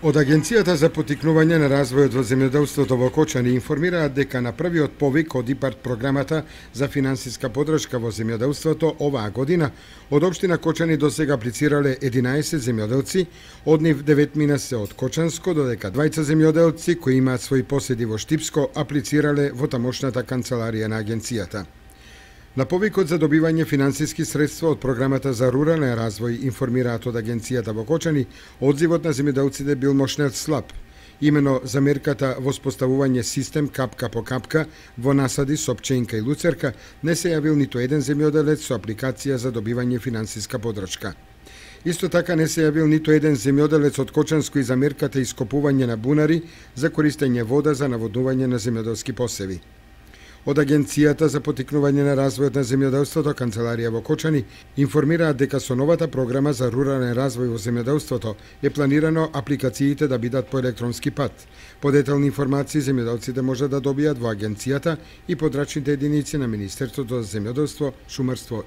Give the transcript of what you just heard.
Од Агенцијата за поттикнување на развојот во земјоделството во Кочани информираат дека на првиот повик од ИПАРД програмата за финансиска поддршка во земјоделството оваа година од општина Кочани досега аплицирале 11 земјоделци, од нив 9 се од Кочанско, додека 2 земјоделци кои имаат своји поседи во Штипско аплицирале во тамошната канцеларија на агенцијата. На повикот за добивање финансиски средства од програмата за рурален развој информираат од агенцијата во Кочани, одзивот на земјоделците бил мошнет слаб. Имено за мерката во споставување систем капка по капка во насади со пченка и луцерка не се јавил ниту еден земјоделец со апликација за добивање финансиска поддршка. Исто така не се јавил ниту еден земјоделец од Кочанско и за мерката ископување на бунари за користење вода за наводнување на земјоделски посеви. Од Агенцијата за поттикнување на развојот на земјоделството, канцеларија во Кочани, информираат дека со новата програма за рурален развој во земјоделството е планирано апликациите да бидат по електронски пат. Подетални информации земјоделците можат да добијат во Агенцијата и подрачните единици на Министерството за земјоделство, шумарство